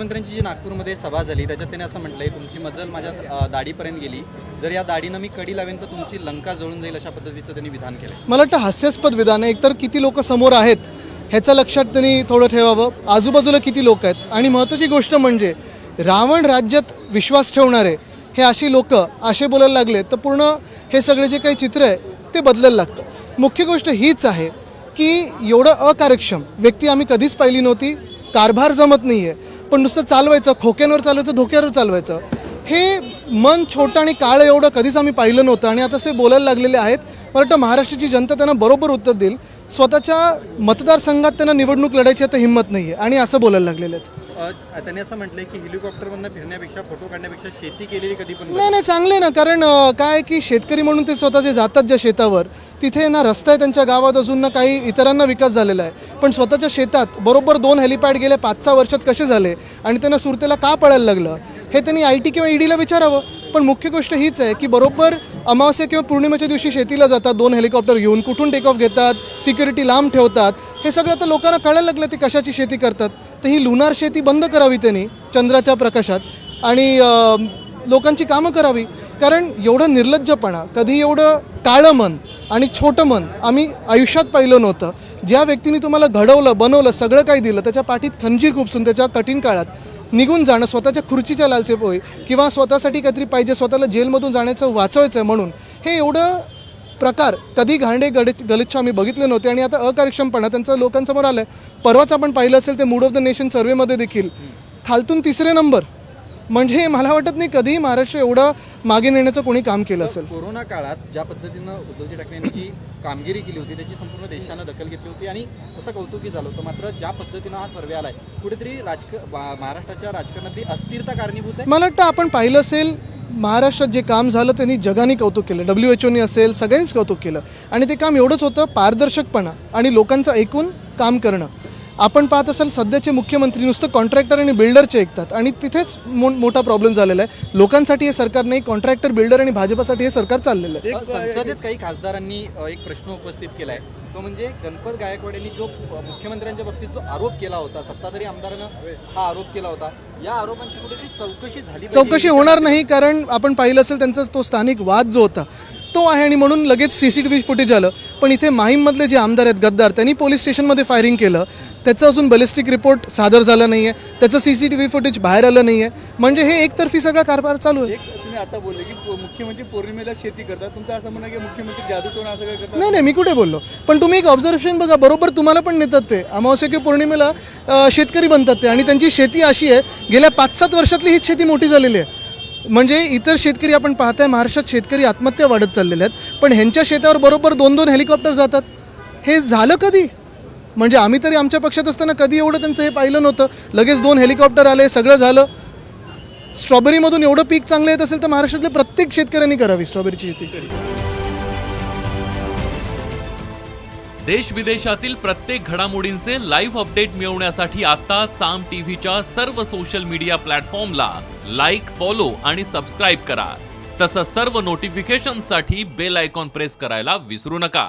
मुख्यमंत्र्यांची जी नागपूरमध्ये सभा झाली त्याच्यात त्यांनी असं म्हटलंय, तुमची मजल माझ्या दाढीपर्यंत गेली, जर या दाढीनं मी कडी लावेन तर तुमची लंका जळून जाईल, अशा पद्धतीचं त्यांनी विधान केलं. मला वाटतं हास्यास्पद विधान आहे. एकतर किती लोक समोर आहेत ह्याचं लक्षात त्यांनी थोडं ठेवावं, आजूबाजूला किती लोक आहेत, आणि महत्त्वाची गोष्ट म्हणजे रावण राज्यात विश्वास ठेवणारे हे अशी लोक असे बोलायला लागले तर पूर्ण हे सगळे जे काही चित्र आहे ते बदलायला लागतं. मुख्य गोष्ट हीच आहे की एवढं अकार्यक्षम व्यक्ती आम्ही कधीच पाहिली नव्हती. कारभार जमत नाही आहे, पण नुसतं चालवायचं, खोक्यांवर चालवायचं, धोक्यावर चालवायचं, हे मन छोटं आणि काळं एवढं कधीच आम्ही पाहिलं नव्हतं. आणि आता ते बोलायला लागलेले आहेत. मला वाटतं महाराष्ट्राची जनता त्यांना बरोबर उत्तर देईल. स्वतःच्या मतदारसंघात त्यांना निवडणूक लढायची आता हिंमत नाही आहे आणि असं बोलायला लागलेले आहेत. त्यांनी असं म्हटलंय की हेलिकॉप्टरवरनं फिरण्यापेक्षा, फोटो काढण्यापेक्षा शेती केलेली कधी पण नाही चांगले ना. कारण काय की शेतकरी म्हणून ते स्वतः जे जातात ज्या शेतावर, तिथे ना रस्ता आहे त्यांच्या गावात, अजून ना काही इतरांना विकास झालेला आहे. पण स्वतःच्या शेतात बरोबर 2 हेलिपॅड गेले 5-6 वर्षात कसे झाले आणि त्यांना सुरतेला का पळायला लागलं हे त्यांनी IT किंवा EDला विचारावं. पण मुख्य गोष्ट हीच आहे की बरोबर अमावस्या किंवा पौर्णिमेच्या दिवशी शेतीला जातात 2 हेलिकॉप्टर घेऊन, कुठून टेक ऑफ घेतात, सिक्युरिटी लांब ठेवतात. हे सगळं आता लोकांना कळायला लागलं ते कशाची शेती करतात. तर ही लुनार शेती बंद करावी त्यांनी चंद्राच्या प्रकाशात आणि लोकांची कामं करावी. कारण एवढं निर्लज्जपणा, कधी एवढं काळं मन आणि छोटं मन आम्ही आयुष्यात पाहिलं नव्हतं. ज्या व्यक्तीने तुम्हाला घडवलं, बनवलं, सगळं काही दिलं, त्याच्या पाठीत खंजीर खुपसून त्याच्या कठीण काळात निघून जाणं, स्वतःच्या खुर्चीच्या लालसेपोई किंवा स्वतःसाठी काहीतरी पाहिजे, स्वतःला जेलमधून जाण्याचं वाचवायचं आहे म्हणून, हे एवढं प्रकार कधी घाणडे गलिच्छ आम्ही बघितले नव्हते. आणि आता अकार्यक्षमपणा त्यांचं लोकांसमोर आलं आहे. परवाच आपण पाहिलं असेल ते मूड ऑफ द नेशन सर्वेमध्ये देखील खालतून 3रे नंबर. म्हणजे मला वाटत नाही कधीही महाराष्ट्र एवढं मागे नेण्याचं कोणी काम केलं असेल. कोरोना काळात ज्या पद्धतीनं उद्धवजी ठाकरेंनी जी कामगिरी केली होती त्याची संपूर्ण देशानं दखल घेतली होती आणि तसं कौतुकी झालं होतं. मात्र ज्या पद्धतीनं हा सर्वे आलाय, कुठेतरी महाराष्ट्राच्या राजकारणातली अस्थिरता कारणीभूत आहे. मला वाटतं आपण पाहिलं असेल महाराष्ट्रात जे काम झालं त्यांनी जगाने कौतुक केलं, WHOने असेल, सगळ्यांनीच कौतुक केलं. आणि ते काम एवढंच होतं, पारदर्शकपणा आणि लोकांचं ऐकून काम करणं. आपण पाहत असाल सध्याचे मुख्यमंत्री नुसतं कॉन्ट्रॅक्टर आणि बिल्डरचे ऐकतात आणि तिथेच मोठा प्रॉब्लेम झालेला आहे. लोकांसाठी हे सरकार नाही, कॉन्ट्रॅक्टर, बिल्डर आणि भाजपासाठी हे सरकार चाललेलं आहे. संसदेत काही खासदारांनी एक प्रश्न उपस्थित केला आहे, तो म्हणजे गणपत गायकवाड यांनी जो मुख्यमंत्र्यांच्या बाबतीत जो आरोप केला होता, सत्ताधारी आमदारानं हा आरोप केला होता, या आरोपांची कुठेतरी चौकशी झाली. चौकशी होणार नाही, कारण आपण पाहिलं असेल त्यांचा तो स्थानिक वाद जो होता तो आहे आणि म्हणून लगेच CCTV फुटेज आलं. पण इथे माहीममधले जे आमदार आहेत गद्दार, त्यांनी पोलीस स्टेशनमध्ये फायरिंग केलं, त्याचं अजून बॅलिस्टिक रिपोर्ट सादर झाला नाही आहे, त्याचं CCTV फुटेज बाहेर आलं नाही आहे. म्हणजे हे एकतर्फी सगळा कारभार चालू आहे. तुम्ही आता बोलले की मुख्यमंत्री पौर्णिमेला शेती करतात, तुमचं असं म्हणणं की मुख्यमंत्री जादू टोना असं काय करतात? नाही मी कुठे बोललो. पण तुम्ही एक ऑब्झर्वेशन बघा, बरोबर तुम्हाला पण नेतात ते अमावस्या किंवा पौर्णिमेला शेतकरी बनतात ते, आणि त्यांची शेती अशी आहे गेल्या 5-7 वर्षातली हीच शेती मोठी झालेली आहे. म्हणजे इतर शेतकरी आपण पाहताय महाराष्ट्रात शेतकरी आत्महत्या वाढत चाललेल्या आहेत, पण ह्यांच्या शेतावर बरोबर 2-2 हेलिकॉप्टर जातात. हे झालं कधी? म्हणजे आम्ही तरी आमच्या पक्षात असताना कधी एवढं त्यांचं हे पाहिलं नव्हतं. लगेच 2 हेलिकॉप्टर आले, सगळं झालं. स्ट्रॉबेरीमधून एवढं पीक चांगलं येत असेल तर महाराष्ट्रातल्या प्रत्येक शेतकऱ्यांनी करावी स्ट्रॉबेरीची शेती. देश विदेशातील प्रत्येक घडामोडींचे लाईव्ह अपडेट मिळवण्यासाठी आता साम टीव्हीच्या सर्व सोशल मीडिया प्लॅटफॉर्मला लाईक, फॉलो आणि सबस्क्राईब करा. तसंच सर्व नोटिफिकेशनसाठी बेल आयकॉन प्रेस करायला विसरू नका.